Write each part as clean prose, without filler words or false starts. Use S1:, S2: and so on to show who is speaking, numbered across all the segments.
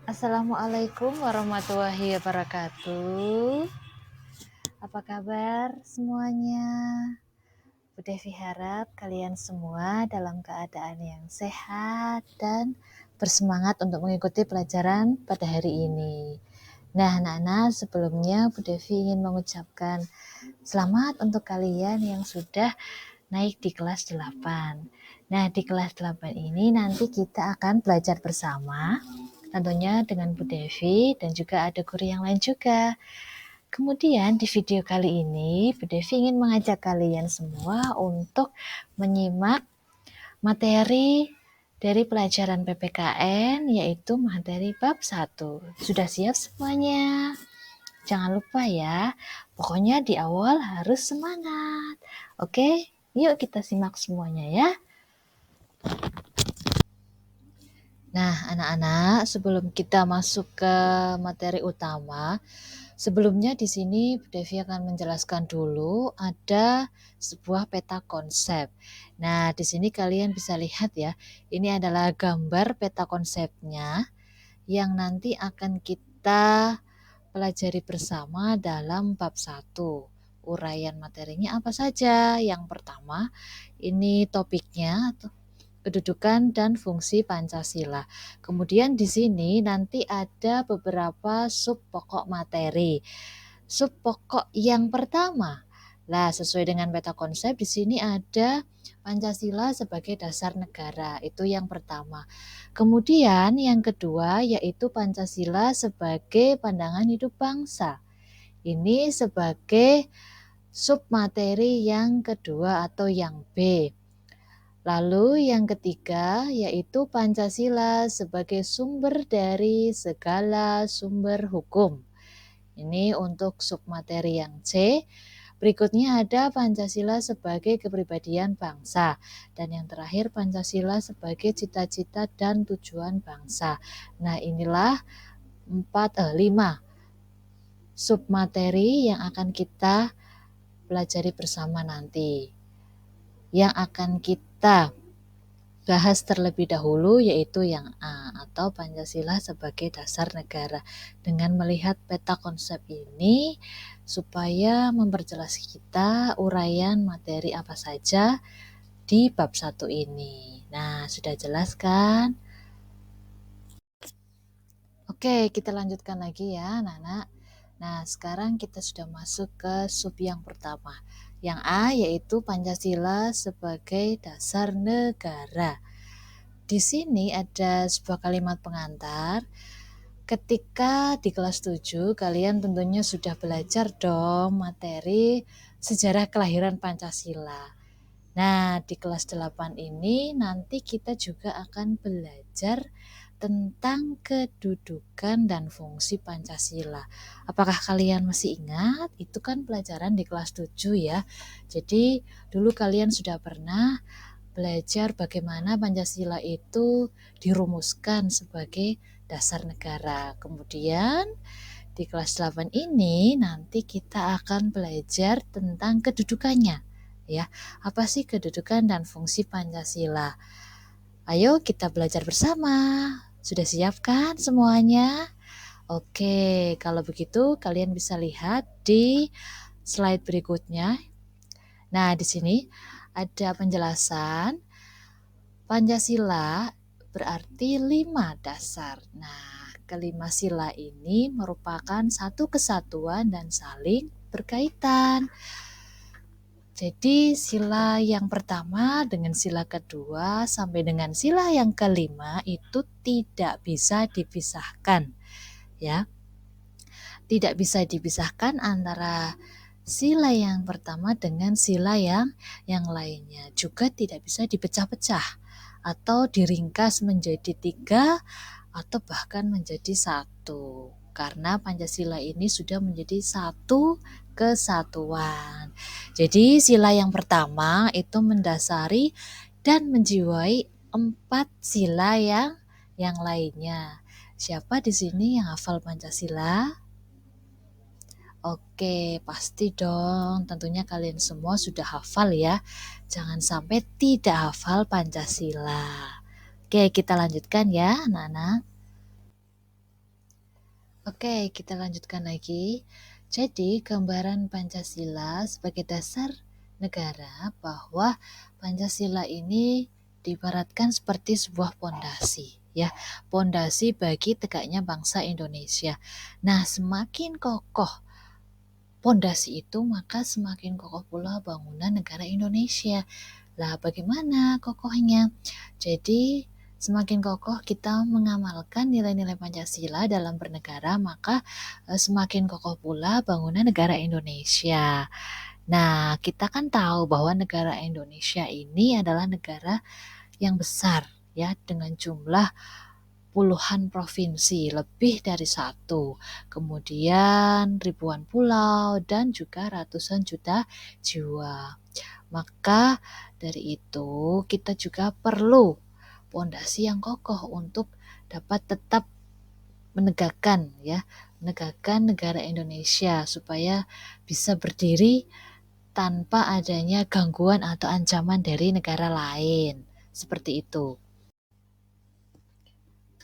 S1: Assalamualaikum warahmatullahi wabarakatuh. Apa kabar semuanya? Bu Devi harap kalian semua dalam keadaan yang sehat dan bersemangat untuk mengikuti pelajaran pada hari ini. Nah, anak-anak, sebelumnya Bu Devi ingin mengucapkan selamat untuk kalian yang sudah naik di kelas 8. Nah, di kelas 8 ini nanti kita akan belajar bersama, tentunya dengan Bu Devi dan juga ada guru yang lain juga. Kemudian di video kali ini, Bu Devi ingin mengajak kalian semua untuk menyimak materi dari pelajaran PPKN, yaitu materi bab 1. Sudah siap semuanya? Jangan lupa ya, pokoknya di awal harus semangat. Oke, yuk kita simak semuanya ya. Nah, anak-anak, sebelum kita masuk ke materi utama, sebelumnya di sini Bu Devi akan menjelaskan dulu ada sebuah peta konsep. Nah, di sini kalian bisa lihat ya, ini adalah gambar peta konsepnya yang nanti akan kita pelajari bersama dalam bab 1. Uraian materinya apa saja? Yang pertama, ini topiknya, kedudukan dan fungsi Pancasila. Kemudian di sini nanti ada beberapa sub pokok materi. Sub pokok yang pertama, lah sesuai dengan peta konsep di sini ada Pancasila sebagai dasar negara. Itu yang pertama. Kemudian yang kedua yaitu Pancasila sebagai pandangan hidup bangsa. Ini sebagai sub materi yang kedua atau yang B. Lalu yang ketiga yaitu Pancasila sebagai sumber dari segala sumber hukum. Ini untuk submateri yang C. Berikutnya ada Pancasila sebagai kepribadian bangsa. Dan yang terakhir Pancasila sebagai cita-cita dan tujuan bangsa. Nah, inilah 5 submateri yang akan kita pelajari bersama nanti. Yang akan kita bahas terlebih dahulu yaitu yang A atau Pancasila sebagai dasar negara. Dengan melihat peta konsep ini supaya memperjelas kita uraian materi apa saja di bab 1 ini. Nah, sudah jelas kan? Oke, kita lanjutkan lagi ya, anak-anak. Nah, sekarang kita sudah masuk ke sub yang pertama. Yang A yaitu Pancasila sebagai dasar negara. Di sini ada sebuah kalimat pengantar. Ketika di kelas 7, kalian tentunya sudah belajar dong materi sejarah kelahiran Pancasila. Nah, di kelas 8 ini nanti kita juga akan belajar tentang kedudukan dan fungsi Pancasila. Apakah kalian masih ingat? Itu kan pelajaran di kelas 7 ya. Jadi, dulu kalian sudah pernah belajar bagaimana Pancasila itu dirumuskan sebagai dasar negara. Kemudian di kelas 8 ini nanti kita akan belajar tentang kedudukannya. Ya, apa sih kedudukan dan fungsi Pancasila? Ayo kita belajar bersama. Sudah siap kan semuanya? Oke, kalau begitu kalian bisa lihat di slide berikutnya. Nah, di sini ada penjelasan Pancasila berarti 5 dasar. Nah, kelima sila ini merupakan satu kesatuan dan saling berkaitan. Jadi sila yang pertama dengan sila kedua sampai dengan sila yang kelima itu tidak bisa dipisahkan. Ya. Tidak bisa dipisahkan antara sila yang pertama dengan sila yang lainnya. Juga tidak bisa dipecah-pecah atau diringkas menjadi 3 atau bahkan menjadi 1. Karena Pancasila ini sudah menjadi satu kesatuan. Jadi sila yang pertama itu mendasari dan menjiwai 4 sila yang lainnya. Siapa di sini yang hafal Pancasila? Oke, pasti dong. Tentunya kalian semua sudah hafal ya. Jangan sampai tidak hafal Pancasila. Oke, kita lanjutkan ya, anak-anak. Oke, kita lanjutkan lagi. Jadi, gambaran Pancasila sebagai dasar negara bahwa Pancasila ini diibaratkan seperti sebuah pondasi, ya, pondasi bagi tegaknya bangsa Indonesia. Nah, semakin kokoh pondasi itu, maka semakin kokoh pula bangunan negara Indonesia. Lah, bagaimana kokohnya? Jadi, semakin kokoh kita mengamalkan nilai-nilai Pancasila dalam bernegara, maka semakin kokoh pula bangunan negara Indonesia. Nah, kita kan tahu bahwa negara Indonesia ini adalah negara yang besar, ya, dengan jumlah puluhan provinsi, lebih dari satu, kemudian ribuan pulau, dan juga ratusan juta jiwa. Maka dari itu kita juga perlu pondasi yang kokoh untuk dapat tetap menegakkan, ya, menegakkan negara Indonesia supaya bisa berdiri tanpa adanya gangguan atau ancaman dari negara lain. Seperti itu.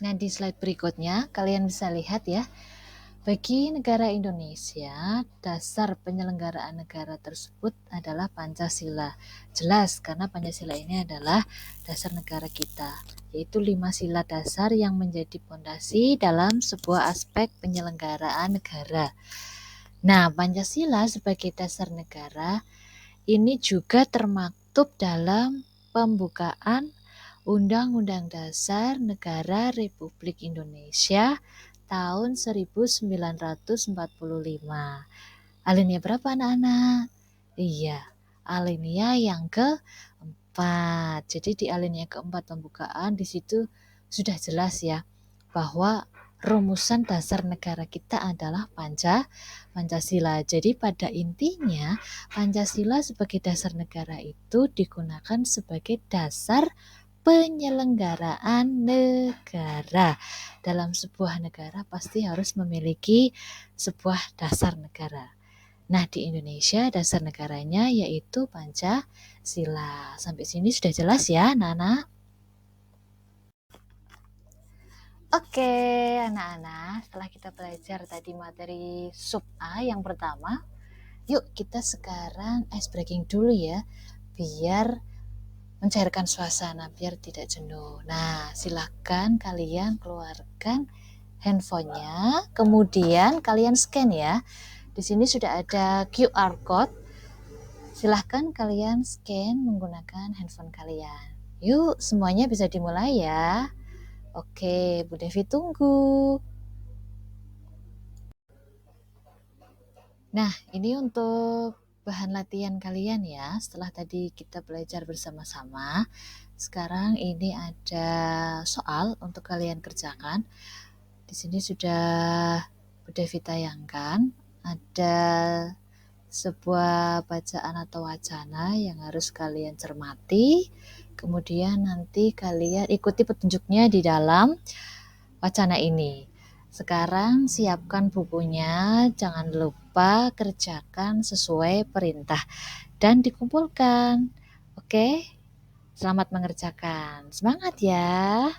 S1: Nah, di slide berikutnya kalian bisa lihat ya, bagi negara Indonesia, dasar penyelenggaraan negara tersebut adalah Pancasila. Jelas, karena Pancasila ini adalah dasar negara kita, yaitu 5 sila dasar yang menjadi pondasi dalam sebuah aspek penyelenggaraan negara. Nah, Pancasila sebagai dasar negara ini juga termaktub dalam pembukaan Undang-Undang Dasar Negara Republik Indonesia tahun 1945. Alinea berapa anak-anak? Iya, alinea yang keempat. Jadi di alinea keempat pembukaan di situ sudah jelas ya bahwa rumusan dasar negara kita adalah Pancasila. Jadi pada intinya Pancasila sebagai dasar negara itu digunakan sebagai dasar penyelenggaraan negara. Dalam sebuah negara pasti harus memiliki sebuah dasar negara. Nah, di Indonesia dasar negaranya yaitu Pancasila. Sampai sini sudah jelas ya, Nana? Oke, anak-anak, setelah kita belajar tadi materi sub A yang pertama, yuk kita sekarang ice breaking dulu ya, biar mencairkan suasana, biar tidak jenuh. Nah, silakan kalian keluarkan handphonenya, kemudian kalian scan ya. Di sini sudah ada QR code. Silahkan kalian scan menggunakan handphone kalian. Yuk, semuanya bisa dimulai ya. Oke, Bu Devi tunggu. Nah, ini untuk bahan latihan kalian ya. Setelah tadi kita belajar bersama-sama, sekarang ini ada soal untuk kalian kerjakan. Di sini sudah Bu Devi tayangkan. Ada sebuah bacaan atau wacana yang harus kalian cermati. Kemudian nanti kalian ikuti petunjuknya di dalam wacana ini. Sekarang siapkan bukunya, jangan lupa kerjakan sesuai perintah dan dikumpulkan. Oke, selamat mengerjakan. Semangat ya.